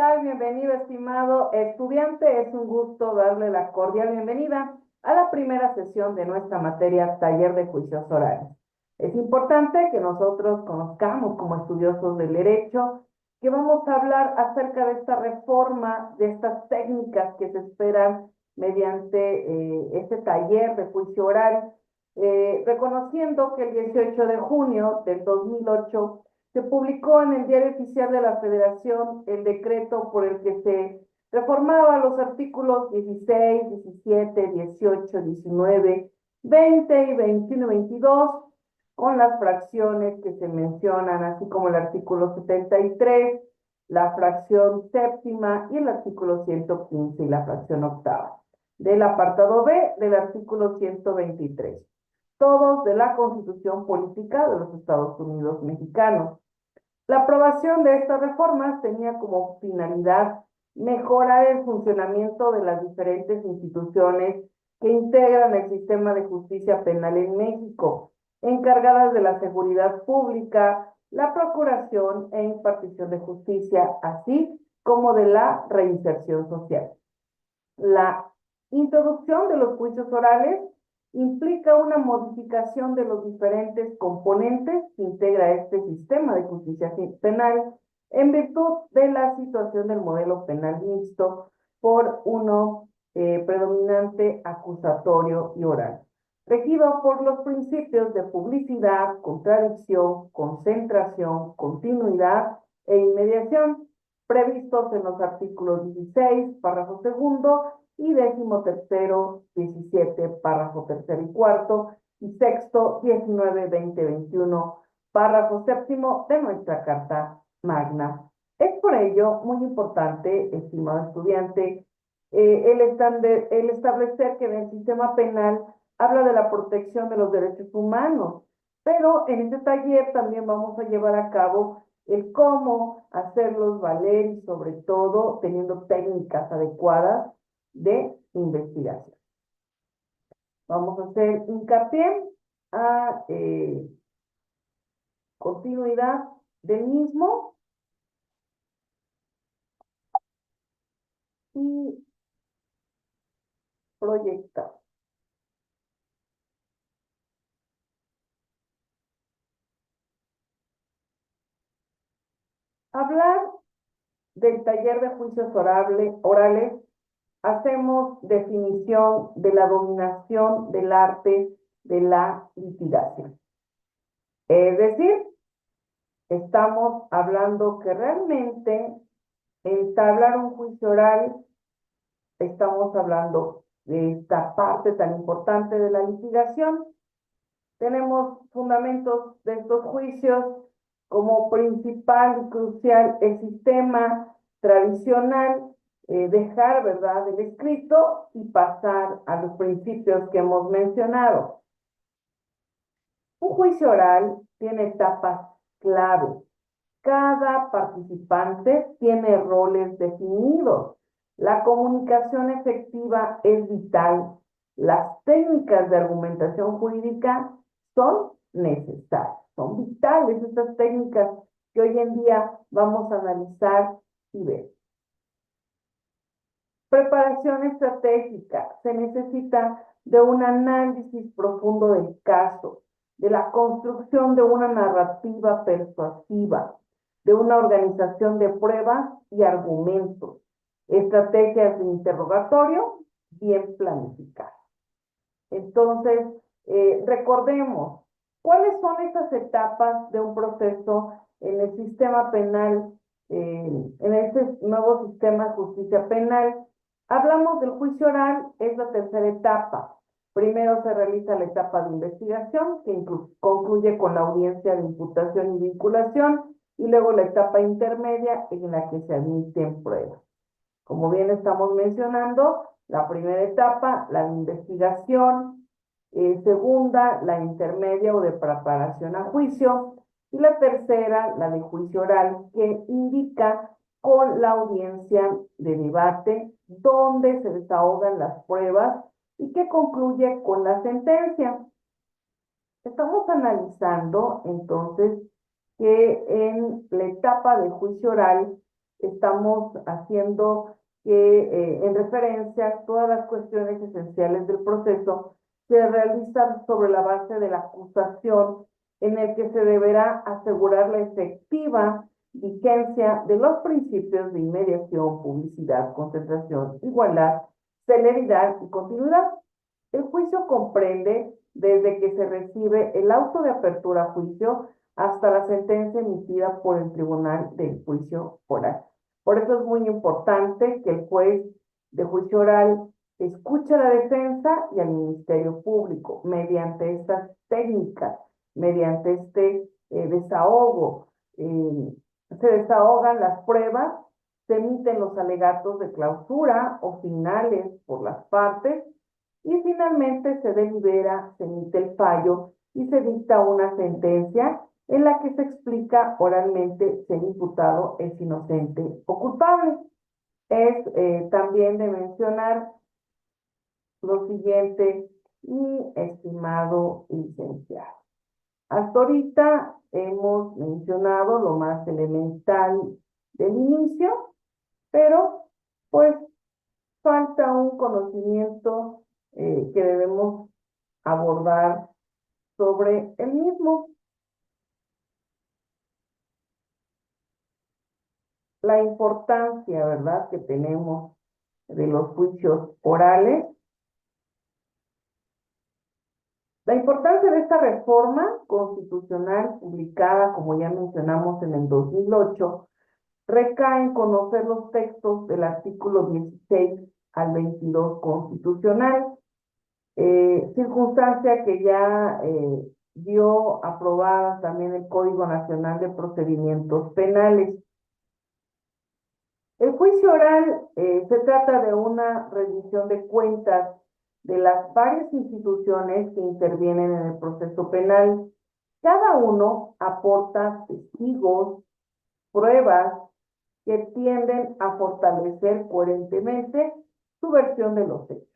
tal? Bienvenido, estimado estudiante. Es un gusto darle la cordial bienvenida a la primera sesión de nuestra materia Taller de Juicios Orales. Es importante que nosotros conozcamos como estudiosos del derecho que vamos a hablar acerca de esta reforma, de estas técnicas que se esperan mediante este taller de juicio oral, reconociendo que el 18 de junio del 2008 se publicó en el Diario Oficial de la Federación el decreto por el que se reformaba los artículos 16, 17, 18, 19, 20 y 21 y 22 con las fracciones que se mencionan, así como el artículo 73, la fracción séptima y el artículo 115 y la fracción octava, del apartado B del artículo 123, todos de la Constitución Política de los Estados Unidos Mexicanos. La aprobación de estas reformas tenía como finalidad mejorar el funcionamiento de las diferentes instituciones que integran el sistema de justicia penal en México, encargadas de la seguridad pública, la procuración e impartición de justicia, así como de la reinserción social. La introducción de los juicios orales implica una modificación de los diferentes componentes que integra este sistema de justicia penal en virtud de la situación del modelo penal mixto por uno predominante acusatorio y oral, regido por los principios de publicidad, contradicción, concentración, continuidad e inmediación, previstos en los artículos 16, párrafo segundo, y 13º, 17, párrafo tercero y cuarto, y sexto, 19, 20, 21, párrafo séptimo de nuestra Carta Magna. Es por ello muy importante, estimado estudiante, el establecer que en el sistema penal habla de la protección de los derechos humanos, pero en este taller también vamos a llevar a cabo el cómo hacerlos valer y sobre todo teniendo técnicas adecuadas de investigación. Vamos a hacer hincapié a continuidad del mismo y proyectar. Hablar del taller de juicios orales, hacemos definición de la dominación del arte de la litigación. Es decir, estamos hablando que realmente entablar un juicio oral, estamos hablando de esta parte tan importante de la litigación. Tenemos fundamentos de estos juicios como principal y crucial el sistema tradicional, dejar, ¿verdad?, el escrito y pasar a los principios que hemos mencionado. Un juicio oral tiene etapas clave. Cada participante tiene roles definidos. La comunicación efectiva es vital. Las técnicas de argumentación jurídica son necesarias, son vitales estas técnicas que hoy en día vamos a analizar y ver. Preparación estratégica. Se necesita de un análisis profundo del caso, de la construcción de una narrativa persuasiva, de una organización de pruebas y argumentos, estrategias de interrogatorio bien planificadas. Entonces, recordemos, ¿cuáles son esas etapas de un proceso en el sistema penal, en este nuevo sistema de justicia penal? Hablamos del juicio oral, es la tercera etapa. Primero se realiza la etapa de investigación, que concluye con la audiencia de imputación y vinculación, y luego la etapa intermedia en la que se admiten pruebas. Como bien estamos mencionando, la primera etapa, la de investigación, segunda, la intermedia o de preparación a juicio, y la tercera, la de juicio oral, que indica con la audiencia de debate, donde se desahogan las pruebas y que concluye con la sentencia. Estamos analizando entonces que en la etapa de juicio oral estamos haciendo que, en referencia, todas las cuestiones esenciales del proceso se realizan sobre la base de la acusación, en el que se deberá asegurar la efectiva vigencia de los principios de inmediación, publicidad, concentración, igualdad, celeridad y continuidad. El juicio comprende desde que se recibe el auto de apertura a juicio hasta la sentencia emitida por el tribunal del juicio oral. Por eso es muy importante que el juez de juicio oral escuche a la defensa y al Ministerio Público mediante estas técnicas, mediante este desahogo. Se desahogan las pruebas, se emiten los alegatos de clausura o finales por las partes y finalmente se delibera, se emite el fallo y se dicta una sentencia en la que se explica oralmente si el imputado es inocente o culpable. Es también de mencionar lo siguiente, mi estimado licenciado. Hasta ahorita hemos mencionado lo más elemental del inicio, pero pues falta un conocimiento que debemos abordar sobre el mismo. La importancia, ¿verdad?, que tenemos de los juicios orales. La importancia de esta reforma constitucional publicada, como ya mencionamos, en el 2008, recae en conocer los textos del artículo 16 al 22 constitucional, circunstancia que ya dio aprobada también el Código Nacional de Procedimientos Penales. El juicio oral se trata de una rendición de cuentas de las varias instituciones que intervienen en el proceso penal. Cada uno aporta testigos, pruebas que tienden a fortalecer coherentemente su versión de los hechos.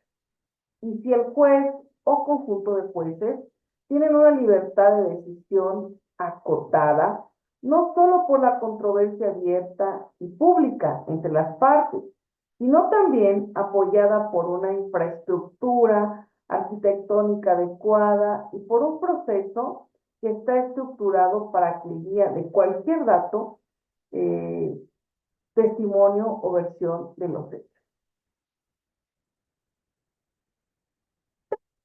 Y si el juez o conjunto de jueces tienen una libertad de decisión acotada, no solo por la controversia abierta y pública entre las partes, sino también apoyada por una infraestructura arquitectónica adecuada y por un proceso que está estructurado para que el guía de cualquier dato, testimonio o versión de los hechos.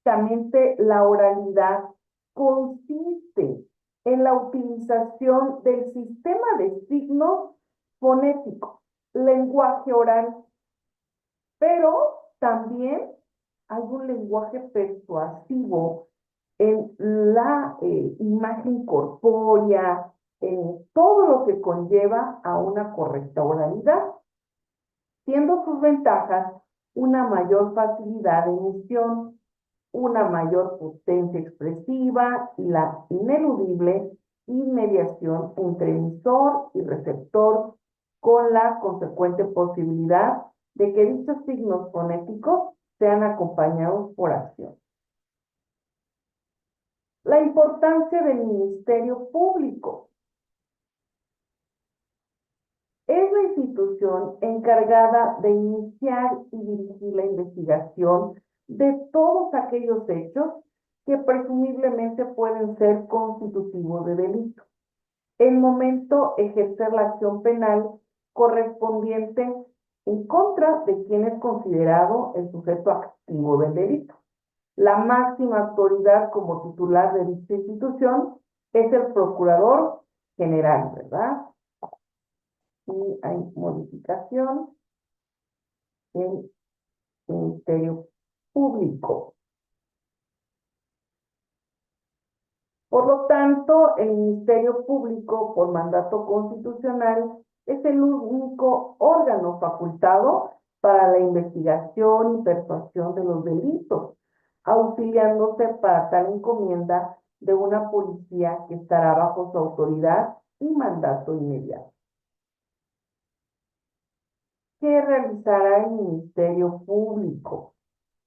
Básicamente, la oralidad consiste en la utilización del sistema de signos fonéticos, lenguaje oral, pero también hay un lenguaje persuasivo en la imagen corpórea, en todo lo que conlleva a una correcta oralidad, siendo sus ventajas una mayor facilidad de emisión, una mayor potencia expresiva y la ineludible inmediación entre emisor y receptor, con la consecuente posibilidad de que dichos signos fonéticos sean acompañados por acción. La importancia del Ministerio Público. Es la institución encargada de iniciar y dirigir la investigación de todos aquellos hechos que presumiblemente pueden ser constitutivos de delito. En momento ejercer la acción penal correspondiente en contra de quien es considerado el sujeto activo del delito. La máxima autoridad como titular de dicha institución es el Procurador General, ¿verdad? Y hay modificación en el Ministerio Público. Por lo tanto, el Ministerio Público, por mandato constitucional, es el único órgano facultado para la investigación y persuasión de los delitos, auxiliándose para tal encomienda de una policía que estará bajo su autoridad y mandato inmediato. ¿Qué realizará el Ministerio Público?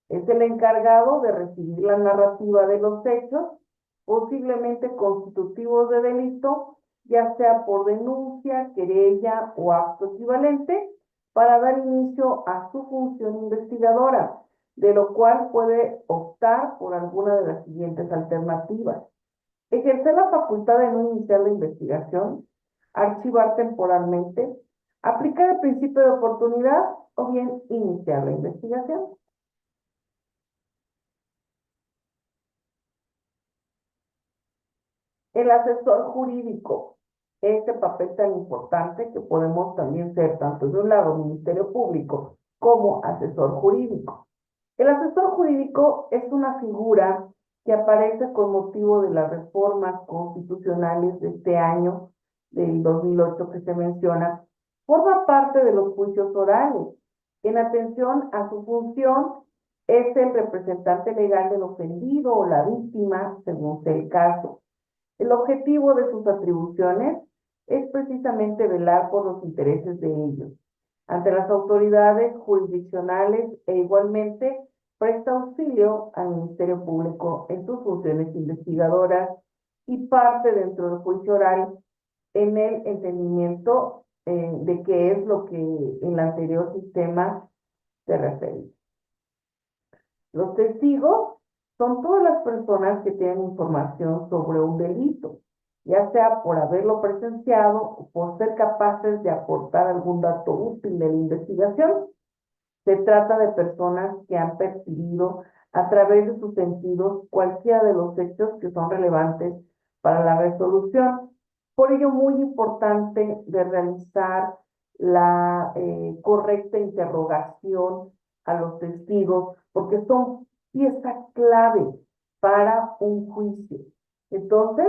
Es el encargado de recibir la narrativa de los hechos, posiblemente constitutivos de delito, ya sea por denuncia, querella o acto equivalente, para dar inicio a su función investigadora, de lo cual puede optar por alguna de las siguientes alternativas: ejercer la facultad de no iniciar la investigación, archivar temporalmente, aplicar el principio de oportunidad o bien iniciar la investigación. El asesor jurídico, este papel tan importante que podemos también ser tanto de un lado Ministerio Público como asesor jurídico. El asesor jurídico es una figura que aparece con motivo de las reformas constitucionales de este año, del 2008 que se menciona, forma parte de los juicios orales. En atención a su función, es el representante legal del ofendido o la víctima, según sea el caso. El objetivo de sus atribuciones es precisamente velar por los intereses de ellos ante las autoridades jurisdiccionales e igualmente presta auxilio al Ministerio Público en sus funciones investigadoras y parte dentro del juicio oral en el entendimiento de qué es lo que en el anterior sistema se refiere. Los testigos son todas las personas que tienen información sobre un delito, ya sea por haberlo presenciado o por ser capaces de aportar algún dato útil de la investigación. Se trata de personas que han percibido a través de sus sentidos cualquiera de los hechos que son relevantes para la resolución. Por ello, muy importante de realizar la correcta interrogación a los testigos, porque son pieza clave para un juicio. Entonces,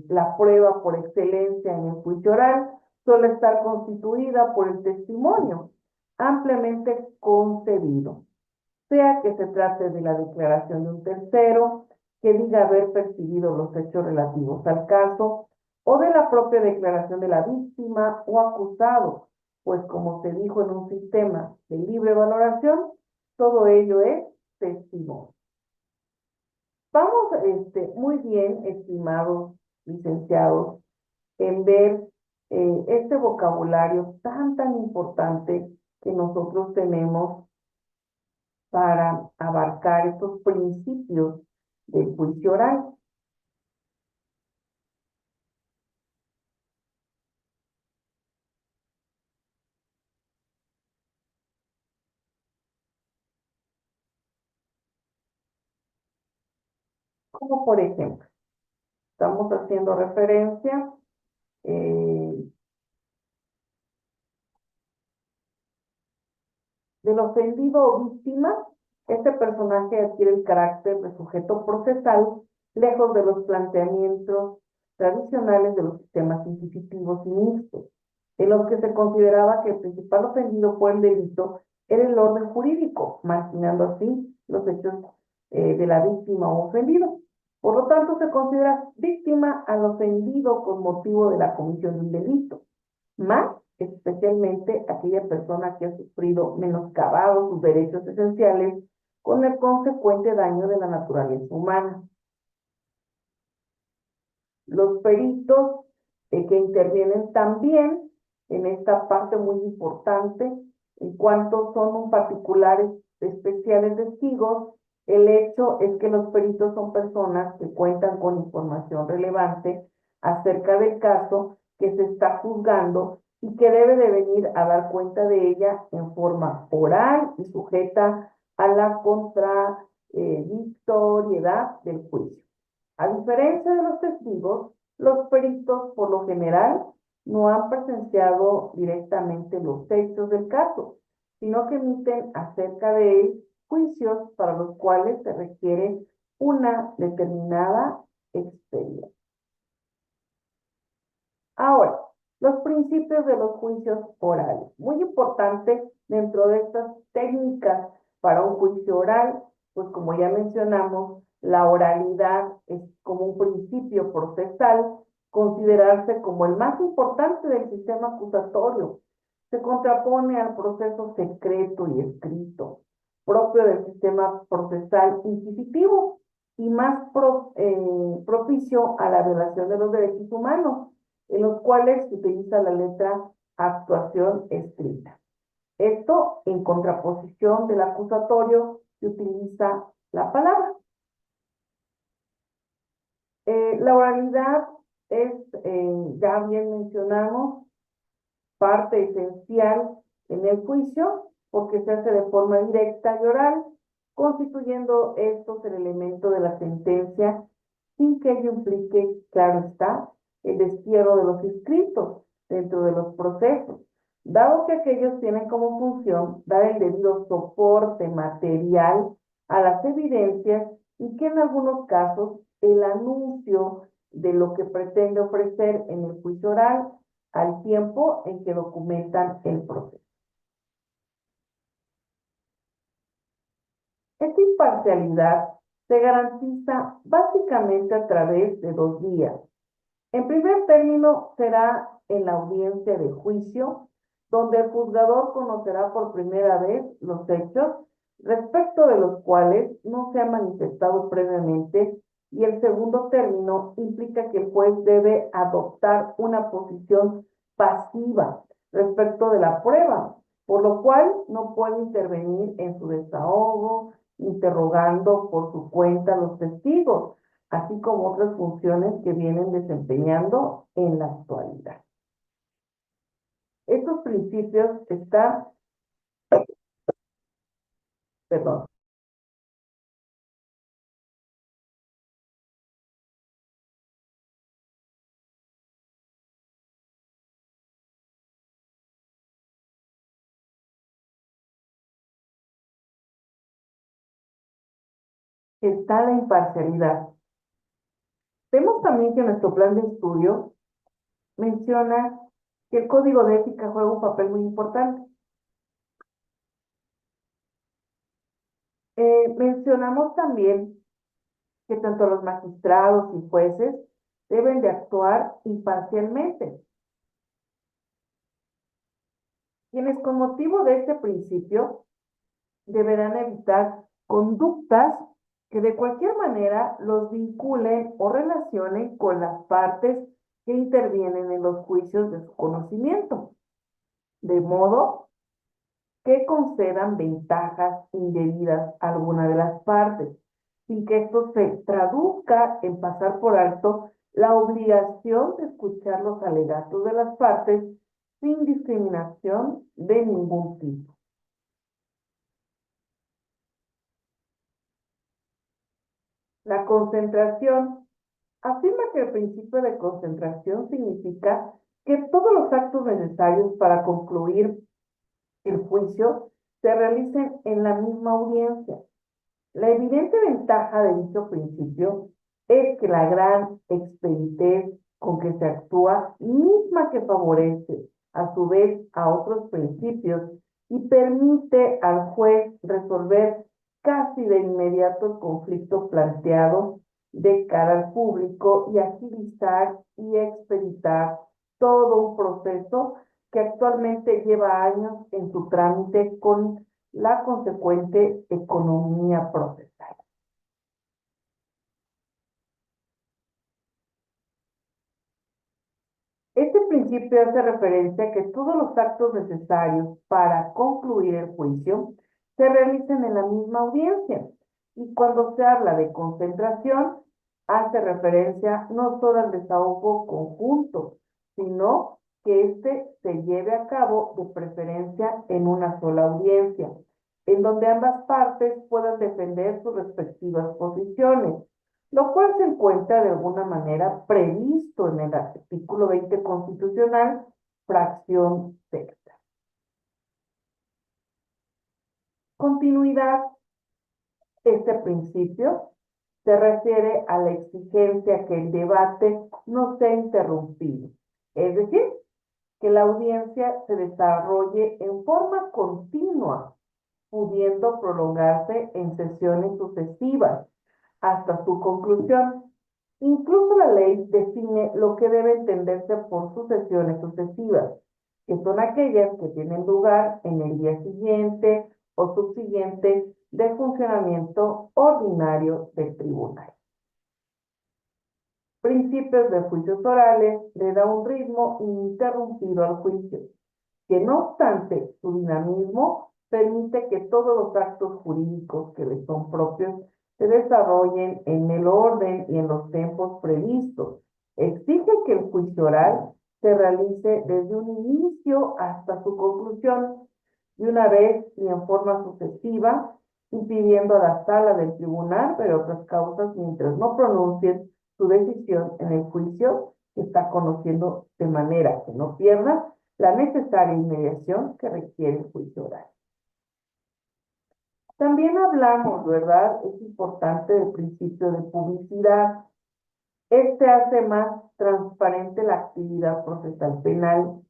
la prueba por excelencia en el juicio oral suele estar constituida por el testimonio ampliamente concebido, sea que se trate de la declaración de un tercero que diga haber percibido los hechos relativos al caso, o de la propia declaración de la víctima o acusado, pues como se dijo en un sistema de libre valoración, todo ello es testimonio. Vamos muy bien, estimados licenciados, en ver este vocabulario tan importante que nosotros tenemos para abarcar estos principios del juicio oral. Como por ejemplo, estamos haciendo referencia eh, del ofendido o víctima. Este personaje adquiere el carácter de sujeto procesal, lejos de los planteamientos tradicionales de los sistemas inquisitivos y mixtos, en los que se consideraba que el principal ofendido por el delito era el orden jurídico, marginando así los hechos de la víctima o ofendido. Por lo tanto, se considera víctima al ofendido con motivo de la comisión de un delito, más especialmente aquella persona que ha sufrido menoscabados sus derechos esenciales con el consecuente daño de la naturaleza humana. Los peritos que intervienen también en esta parte muy importante, en cuanto son un particulares especiales testigos, el hecho es que los peritos son personas que cuentan con información relevante acerca del caso que se está juzgando y que debe de venir a dar cuenta de ella en forma oral y sujeta a la contradictoriedad del juicio. A diferencia de los testigos, los peritos por lo general no han presenciado directamente los hechos del caso, sino que emiten acerca de él juicios para los cuales se requiere una determinada experiencia. Ahora, los principios de los juicios orales. Muy importante dentro de estas técnicas para un juicio oral, pues como ya mencionamos, la oralidad es como un principio procesal, considerarse como el más importante del sistema acusatorio. Se contrapone al proceso secreto y escrito, propio del sistema procesal inquisitivo y más propicio a la violación de los derechos humanos. en los cuales se utiliza la letra actuación escrita. Esto en contraposición del acusatorio que utiliza la palabra. La oralidad es, ya bien mencionamos, parte esencial en el juicio porque se hace de forma directa y oral, constituyendo estos el elemento de la sentencia sin que ello implique, claro está, el destierro de los escritos dentro de los procesos, dado que aquellos tienen como función dar el debido soporte material a las evidencias y que en algunos casos el anuncio de lo que pretende ofrecer en el juicio oral al tiempo en que documentan el proceso. Esta imparcialidad se garantiza básicamente a través de dos vías. En primer término, será en la audiencia de juicio, donde el juzgador conocerá por primera vez los hechos respecto de los cuales no se ha manifestado previamente, y el segundo término implica que el juez debe adoptar una posición pasiva respecto de la prueba, por lo cual no puede intervenir en su desahogo, interrogando por su cuenta a los testigos, así como otras funciones que vienen desempeñando en la actualidad. Estos principios están, perdón, está la imparcialidad. Vemos también que nuestro plan de estudio menciona que el código de ética juega un papel muy importante. Mencionamos también que tanto los magistrados y jueces deben de actuar imparcialmente, quienes con motivo de este principio deberán evitar conductas que de cualquier manera los vinculen o relacionen con las partes que intervienen en los juicios de su conocimiento, de modo que concedan ventajas indebidas a alguna de las partes, sin que esto se traduzca en pasar por alto la obligación de escuchar los alegatos de las partes sin discriminación de ningún tipo. La concentración afirma que el principio de concentración significa que todos los actos necesarios para concluir el juicio se realicen en la misma audiencia. La evidente ventaja de dicho principio es que la gran expeditez con que se actúa, misma que favorece a su vez a otros principios y permite al juez resolver casi de inmediato el conflicto planteado de cara al público y agilizar y expeditar todo un proceso que actualmente lleva años en su trámite con la consecuente economía procesal. Este principio hace referencia a que todos los actos necesarios para concluir el juicio se realicen en la misma audiencia. Y cuando se habla de concentración, hace referencia no solo al desahogo conjunto, sino que éste se lleve a cabo de preferencia en una sola audiencia, en donde ambas partes puedan defender sus respectivas posiciones, lo cual se encuentra de alguna manera previsto en el artículo 20 constitucional, fracción sexta. Continuidad. Este principio se refiere a la exigencia que el debate no sea interrumpido, es decir, que la audiencia se desarrolle en forma continua, pudiendo prolongarse en sesiones sucesivas hasta su conclusión. Incluso la ley define lo que debe entenderse por sucesiones sucesivas, que son aquellas que tienen lugar en el día siguiente o subsiguiente del funcionamiento ordinario del tribunal. Principios de juicios orales le da un ritmo ininterrumpido al juicio, que no obstante su dinamismo permite que todos los actos jurídicos que le son propios se desarrollen en el orden y en los tiempos previstos. Exige que el juicio oral se realice desde un inicio hasta su conclusión, de una vez y en forma sucesiva, impidiendo a la sala del tribunal ver otras causas mientras no pronuncien su decisión en el juicio que está conociendo, de manera que no pierda la necesaria inmediación que requiere el juicio oral. También hablamos, ¿verdad? Es importante el principio de publicidad. Este hace más transparente la actividad procesal penal.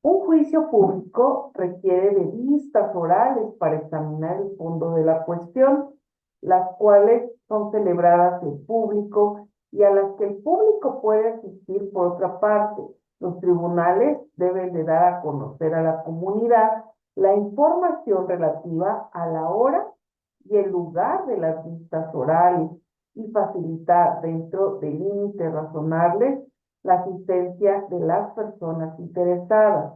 Un juicio público requiere de vistas orales para examinar el fondo de la cuestión, las cuales son celebradas en público y a las que el público puede asistir por otra parte. Los tribunales deben de dar a conocer a la comunidad la información relativa a la hora y el lugar de las vistas orales y facilitar dentro de límites razonables la asistencia de las personas interesadas.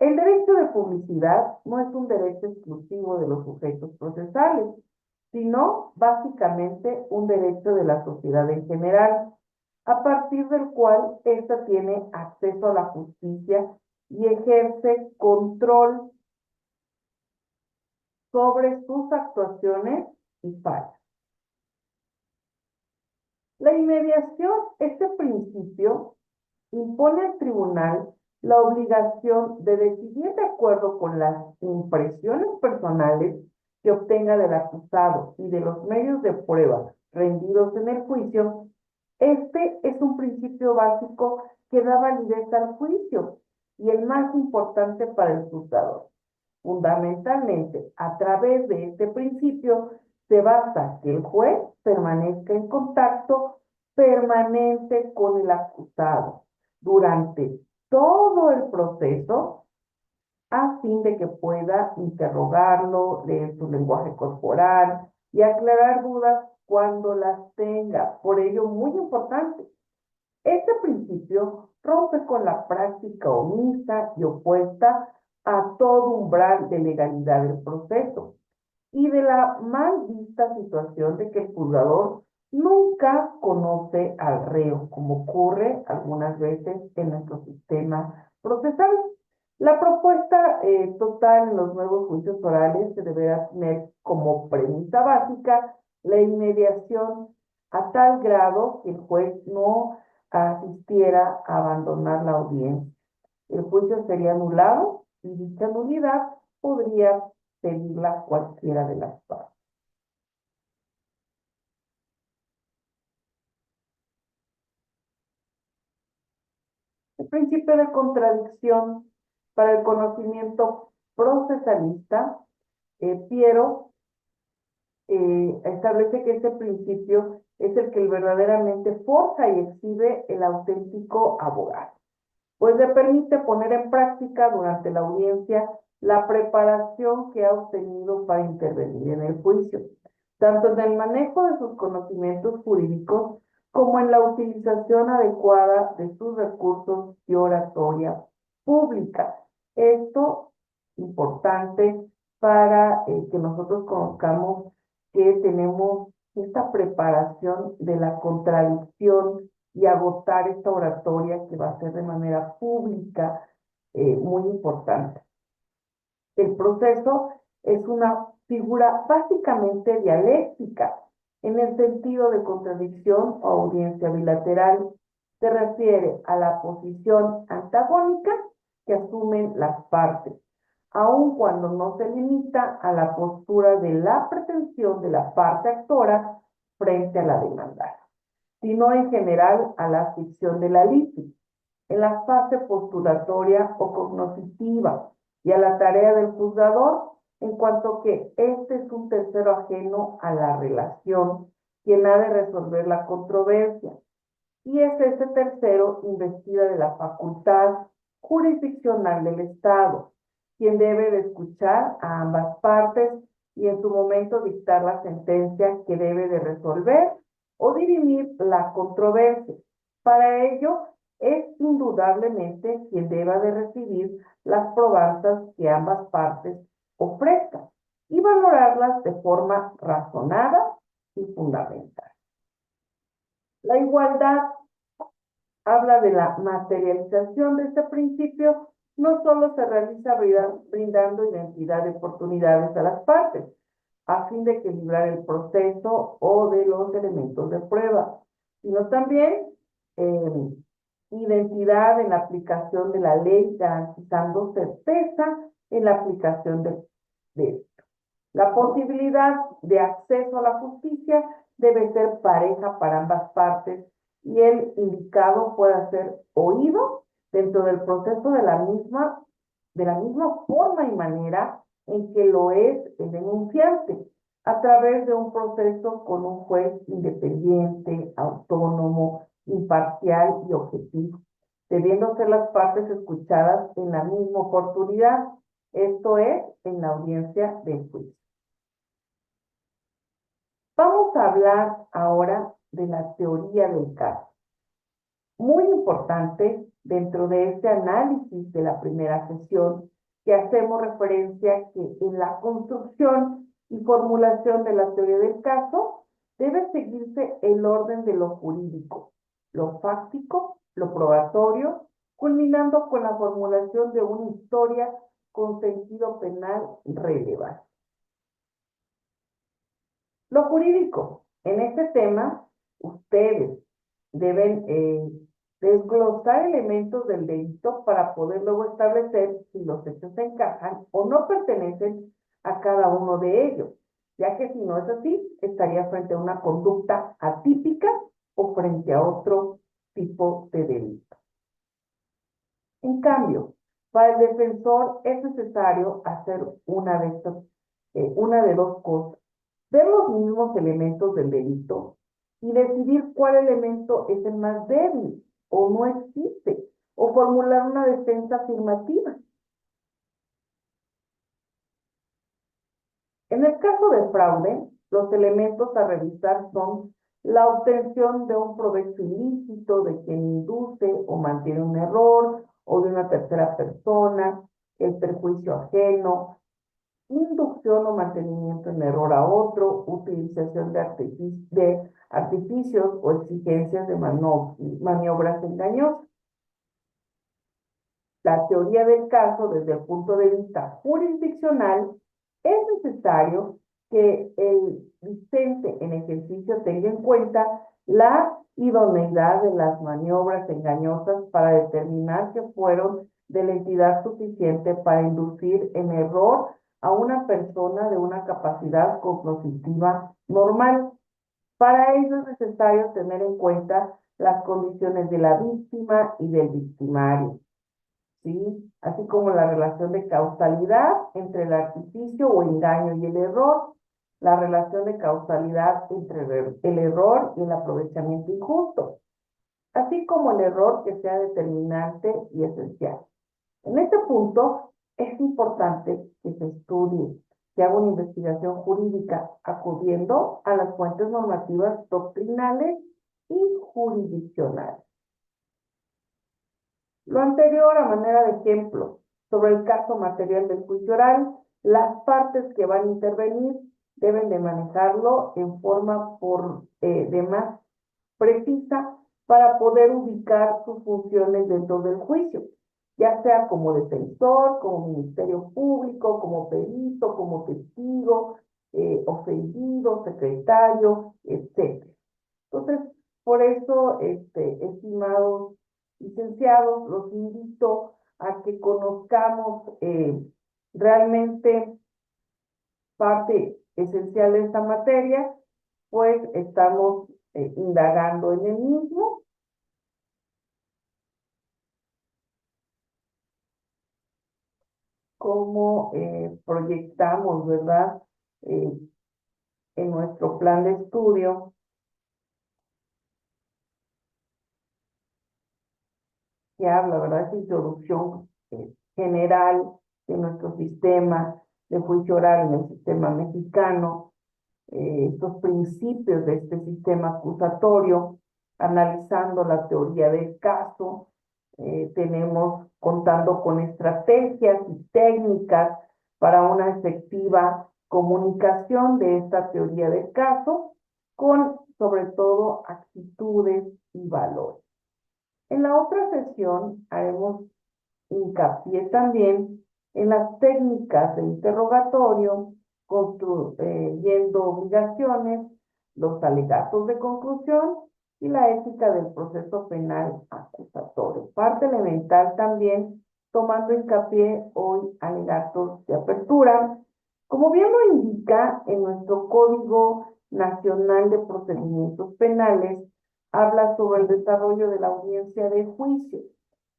El derecho de publicidad no es un derecho exclusivo de los sujetos procesales, sino básicamente un derecho de la sociedad en general, a partir del cual ésta tiene acceso a la justicia y ejerce control sobre sus actuaciones y fallas. La inmediación, este principio, impone al tribunal la obligación de decidir de acuerdo con las impresiones personales que obtenga del acusado y de los medios de prueba rendidos en el juicio. Este es un principio básico que da validez al juicio y el más importante para el juzgador. Fundamentalmente, a través de este principio se basa que el juez permanezca en contacto permanente con el acusado durante todo el proceso, a fin de que pueda interrogarlo, leer su lenguaje corporal y aclarar dudas cuando las tenga. Por ello, muy importante, este principio rompe con la práctica omisa y opuesta a todo umbral de legalidad del proceso y de la mal vista situación de que el juzgador nunca conoce al reo, como ocurre algunas veces en nuestro sistema procesal. La propuesta total en los nuevos juicios orales se deberá tener como premisa básica la inmediación a tal grado que el juez no asistiera a abandonar la audiencia. El juicio sería anulado y dicha nulidad podría pedirla cualquiera de las partes. El principio de contradicción para el conocimiento procesalista, Piero establece que este principio es el que verdaderamente forja y exhibe el auténtico abogado, pues le permite poner en práctica durante la audiencia la preparación que ha obtenido para intervenir en el juicio, tanto en el manejo de sus conocimientos jurídicos como en la utilización adecuada de sus recursos y oratoria pública. Esto importante para que nosotros conozcamos que tenemos esta preparación de la contradicción y agotar esta oratoria que va a ser de manera pública, muy importante. El proceso es una figura básicamente dialéctica, en el sentido de contradicción o audiencia bilateral. Se refiere a la posición antagónica que asumen las partes, aun cuando no se limita a la postura de la pretensión de la parte actora frente a la demandada, sino en general a la ficción de la litis, en la fase postulatoria o cognoscitiva, y a la tarea del juzgador, en cuanto que este es un tercero ajeno a la relación, quien ha de resolver la controversia, y es ese tercero investida de la facultad jurisdiccional del Estado, quien debe de escuchar a ambas partes y en su momento dictar la sentencia que debe de resolver o dirimir la controversia. Para ello, es indudablemente quien deba de recibir las probanzas que ambas partes ofrezcan y valorarlas de forma razonada y fundamental. La igualdad habla de la materialización de este principio. No solo se realiza brindando identidad de oportunidades a las partes, a fin de equilibrar el proceso o de los elementos de prueba, sino también eh, identidad en la aplicación de la ley, garantizando certeza en la aplicación de esto. La posibilidad de acceso a la justicia debe ser pareja para ambas partes y el indicado pueda ser oído dentro del proceso de la misma forma y manera en que lo es el denunciante, a través de un proceso con un juez independiente, autónomo, imparcial y objetivo, debiendo ser las partes escuchadas en la misma oportunidad, esto es, en la audiencia del juicio. Vamos a hablar ahora de la teoría del caso. Muy importante dentro de este análisis de la primera sesión, que hacemos referencia que en la construcción y formulación de la teoría del caso debe seguirse el orden de lo jurídico, lo fáctico, lo probatorio, culminando con la formulación de una historia con sentido penal relevante. Lo jurídico. En este tema, ustedes deben desglosar elementos del delito para poder luego establecer si los hechos encajan o no pertenecen a cada uno de ellos, ya que si no es así, estaría frente a una conducta atípica o frente a otro tipo de delito. En cambio, para el defensor es necesario hacer una de dos cosas: ver los mismos elementos del delito y decidir cuál elemento es el más débil o no existe, o formular una defensa afirmativa. En el caso de fraude, los elementos a revisar son la obtención de un provecho ilícito de quien induce o mantiene un error o de una tercera persona, el perjuicio ajeno, inducción o mantenimiento en error a otro, utilización de artificios o exigencias de maniobras engañosas. La teoría del caso, desde el punto de vista jurisdiccional, es necesario que el vicente en ejercicio tenga en cuenta la idoneidad de las maniobras engañosas para determinar que fueron de la entidad suficiente para inducir en error a una persona de una capacidad cognitiva normal. Para ello es necesario tener en cuenta las condiciones de la víctima y del victimario, ¿sí? Así como la relación de causalidad entre el artificio o engaño y el error, la relación de causalidad entre el error y el aprovechamiento injusto, así como el error que sea determinante y esencial. En este punto es importante que se estudie, que haga una investigación jurídica acudiendo a las fuentes normativas doctrinales y jurisdiccionales. Lo anterior a manera de ejemplo, sobre el caso material del juicio oral, las partes que van a intervenir deben de manejarlo en forma demás precisa para poder ubicar sus funciones dentro del juicio, ya sea como defensor, como ministerio público, como perito, como testigo, ofendido, secretario, etcétera. Entonces, por eso, estimados licenciados, los invito a que conozcamos realmente parte esencial de esta materia, pues estamos indagando en el mismo. Cómo proyectamos, ¿verdad? En nuestro plan de estudio, que habla, ¿verdad? Esa introducción general de nuestro sistema de juicio oral en el sistema mexicano, estos principios de este sistema acusatorio, analizando la teoría del caso. Tenemos contando con estrategias y técnicas para una efectiva comunicación de esta teoría del caso, con sobre todo actitudes y valores. En la otra sesión haremos hincapié también en las técnicas de interrogatorio, construyendo obligaciones, los alegatos de conclusión y la ética del proceso penal acusatorio. Parte elemental también, tomando hincapié hoy alegatos de apertura. Como bien lo indica en nuestro Código Nacional de Procedimientos Penales, habla sobre el desarrollo de la audiencia de juicio.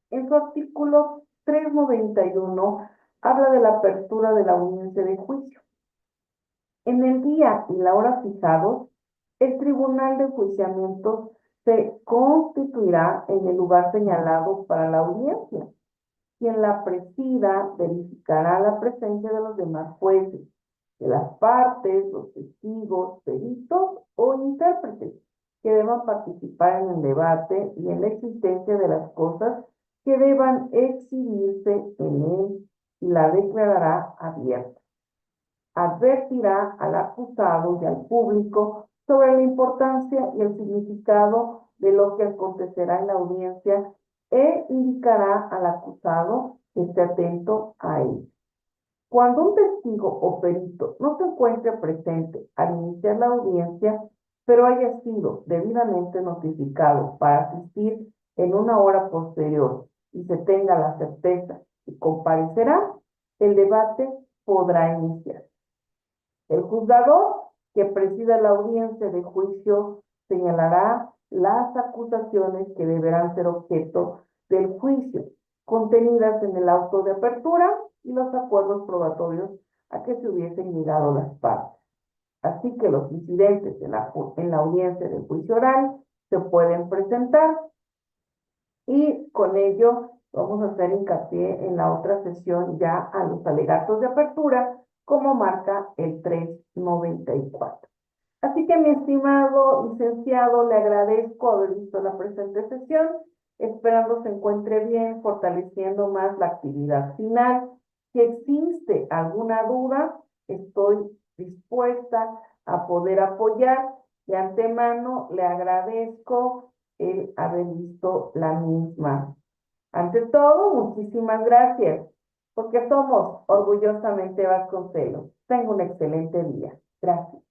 En su artículo 391 habla de la apertura de la audiencia de juicio. En el día y la hora fijados, el Tribunal de Enjuiciamiento se constituirá en el lugar señalado para la audiencia. Quien la presida verificará la presencia de los demás jueces, de las partes, los testigos, peritos o intérpretes que deban participar en el debate y en la existencia de las cosas que deban exhibirse en él y la declarará abierta. Advertirá al acusado y al público sobre la importancia y el significado de lo que acontecerá en la audiencia e indicará al acusado que esté atento a él. Cuando un testigo o perito no se encuentre presente al iniciar la audiencia, pero haya sido debidamente notificado para asistir en una hora posterior y se tenga la certeza que comparecerá, el debate podrá iniciar. El juzgador que presida la audiencia de juicio señalará las acusaciones que deberán ser objeto del juicio, contenidas en el auto de apertura y los acuerdos probatorios a que se hubiesen llegado las partes. Así que los incidentes en la audiencia de juicio oral se pueden presentar y con ello vamos a hacer hincapié en la otra sesión ya a los alegatos de apertura, como marca el 394. Así que, mi estimado licenciado, le agradezco haber visto la presente sesión, esperando se encuentre bien, fortaleciendo más la actividad final. Si existe alguna duda, estoy dispuesta a poder apoyar. De antemano, le agradezco el haber visto la misma. Ante todo, muchísimas gracias, porque somos orgullosamente Vasconcelos. Tenga un excelente día. Gracias.